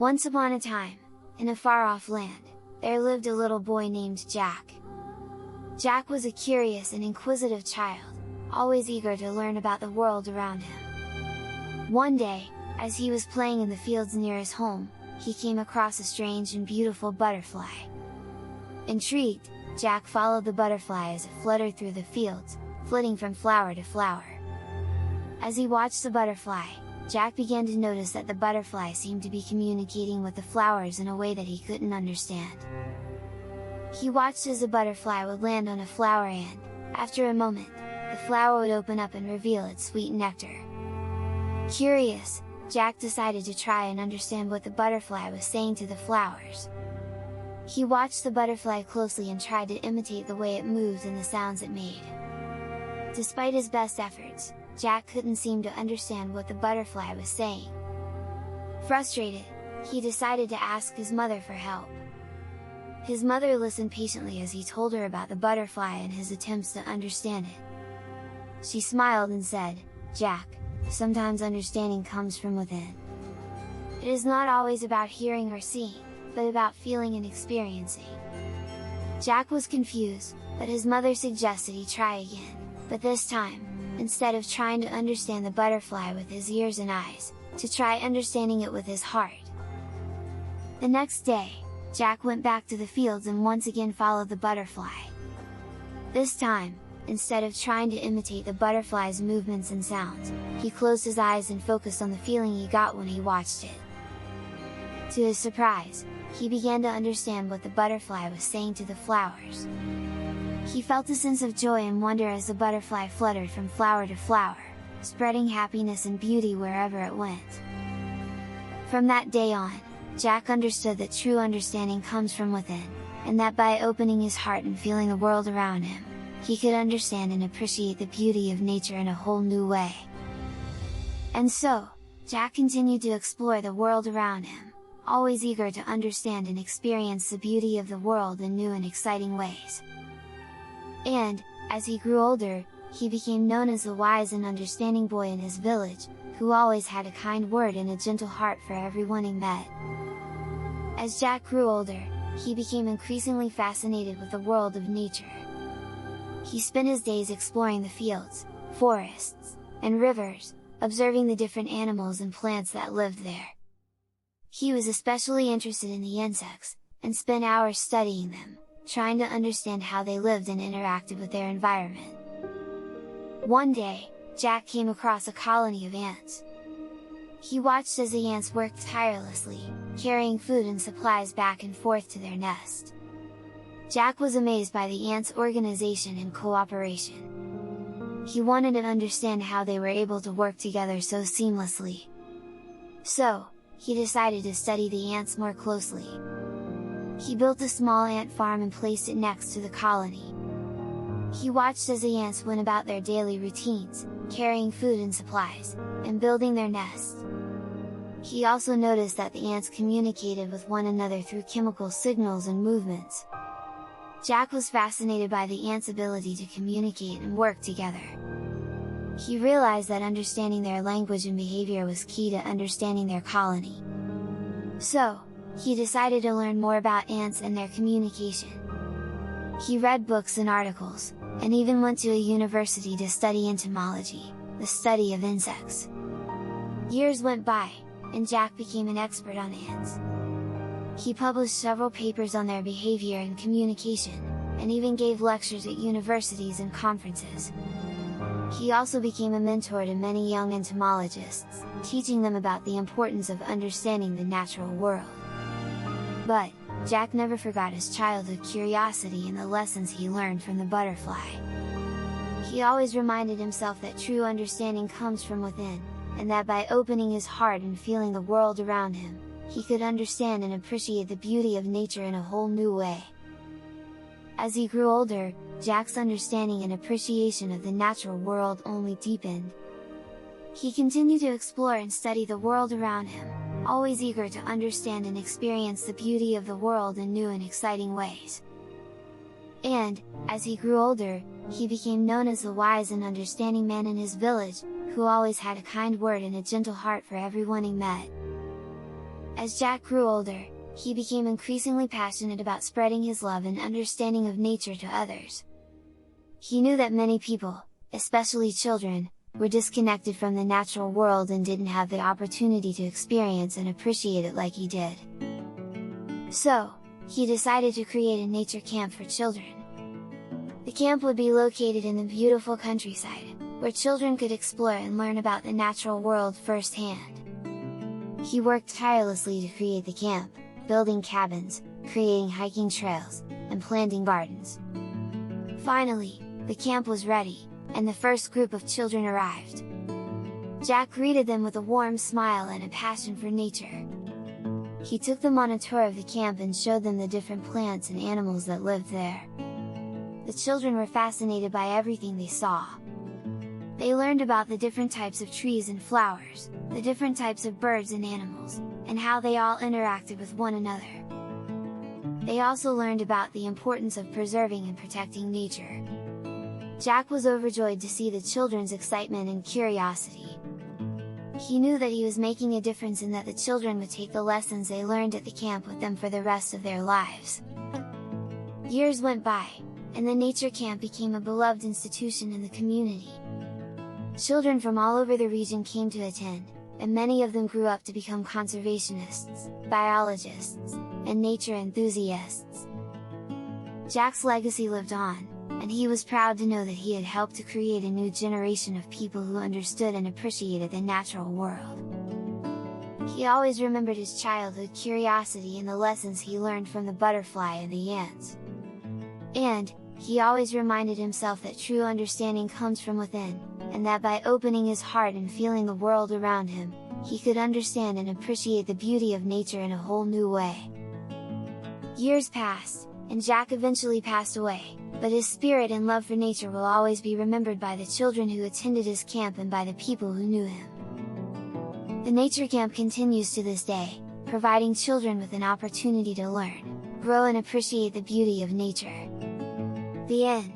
Once upon a time, in a far-off land, there lived a little boy named Jack. Jack was a curious and inquisitive child, always eager to learn about the world around him. One day, as he was playing in the fields near his home, he came across a strange and beautiful butterfly. Intrigued, Jack followed the butterfly as it fluttered through the fields, flitting from flower to flower. As he watched the butterfly, Jack began to notice that the butterfly seemed to be communicating with the flowers in a way that he couldn't understand. He watched as the butterfly would land on a flower and, after a moment, the flower would open up and reveal its sweet nectar. Curious, Jack decided to try and understand what the butterfly was saying to the flowers. He watched the butterfly closely and tried to imitate the way it moved and the sounds it made. Despite his best efforts, Jack couldn't seem to understand what the butterfly was saying. Frustrated, he decided to ask his mother for help. His mother listened patiently as he told her about the butterfly and his attempts to understand it. She smiled and said, "Jack, sometimes understanding comes from within. It is not always about hearing or seeing, but about feeling and experiencing." Jack was confused, but his mother suggested he try again, but this time, instead of trying to understand the butterfly with his ears and eyes, to try understanding it with his heart. The next day, Jack went back to the fields and once again followed the butterfly. This time, instead of trying to imitate the butterfly's movements and sounds, he closed his eyes and focused on the feeling he got when he watched it. To his surprise, he began to understand what the butterfly was saying to the flowers. He felt a sense of joy and wonder as the butterfly fluttered from flower to flower, spreading happiness and beauty wherever it went. From that day on, Jack understood that true understanding comes from within, and that by opening his heart and feeling the world around him, he could understand and appreciate the beauty of nature in a whole new way. And so, Jack continued to explore the world around him, always eager to understand and experience the beauty of the world in new and exciting ways. And, as he grew older, he became known as the wise and understanding boy in his village, who always had a kind word and a gentle heart for everyone he met. As Jack grew older, he became increasingly fascinated with the world of nature. He spent his days exploring the fields, forests, and rivers, observing the different animals and plants that lived there. He was especially interested in the insects, and spent hours studying them, trying to understand how they lived and interacted with their environment. One day, Jack came across a colony of ants. He watched as the ants worked tirelessly, carrying food and supplies back and forth to their nest. Jack was amazed by the ants' organization and cooperation. He wanted to understand how they were able to work together so seamlessly. So, he decided to study the ants more closely. He built a small ant farm and placed it next to the colony. He watched as the ants went about their daily routines, carrying food and supplies, and building their nest. He also noticed that the ants communicated with one another through chemical signals and movements. Jack was fascinated by the ants' ability to communicate and work together. He realized that understanding their language and behavior was key to understanding their colony. So, he decided to learn more about ants and their communication. He read books and articles, and even went to a university to study entomology, the study of insects. Years went by, and Jack became an expert on ants. He published several papers on their behavior and communication, and even gave lectures at universities and conferences. He also became a mentor to many young entomologists, teaching them about the importance of understanding the natural world. But, Jack never forgot his childhood curiosity and the lessons he learned from the butterfly. He always reminded himself that true understanding comes from within, and that by opening his heart and feeling the world around him, he could understand and appreciate the beauty of nature in a whole new way. As he grew older, Jack's understanding and appreciation of the natural world only deepened. He continued to explore and study the world around him, always eager to understand and experience the beauty of the world in new and exciting ways. And, as he grew older, he became known as the wise and understanding man in his village, who always had a kind word and a gentle heart for everyone he met. As Jack grew older, he became increasingly passionate about spreading his love and understanding of nature to others. He knew that many people, especially children, were disconnected from the natural world and didn't have the opportunity to experience and appreciate it like he did. So, he decided to create a nature camp for children. The camp would be located in the beautiful countryside, where children could explore and learn about the natural world firsthand. He worked tirelessly to create the camp, building cabins, creating hiking trails, and planting gardens. Finally, the camp was ready, and the first group of children arrived. Jack greeted them with a warm smile and a passion for nature. He took them on a tour of the camp and showed them the different plants and animals that lived there. The children were fascinated by everything they saw. They learned about the different types of trees and flowers, the different types of birds and animals, and how they all interacted with one another. They also learned about the importance of preserving and protecting nature. Jack was overjoyed to see the children's excitement and curiosity. He knew that he was making a difference and that the children would take the lessons they learned at the camp with them for the rest of their lives. Years went by, and the nature camp became a beloved institution in the community. Children from all over the region came to attend, and many of them grew up to become conservationists, biologists, and nature enthusiasts. Jack's legacy lived on, and he was proud to know that he had helped to create a new generation of people who understood and appreciated the natural world. He always remembered his childhood curiosity and the lessons he learned from the butterfly and the ants. And, he always reminded himself that true understanding comes from within, and that by opening his heart and feeling the world around him, he could understand and appreciate the beauty of nature in a whole new way. Years passed, and Jack eventually passed away, but his spirit and love for nature will always be remembered by the children who attended his camp and by the people who knew him. The nature camp continues to this day, providing children with an opportunity to learn, grow and appreciate the beauty of nature. The end.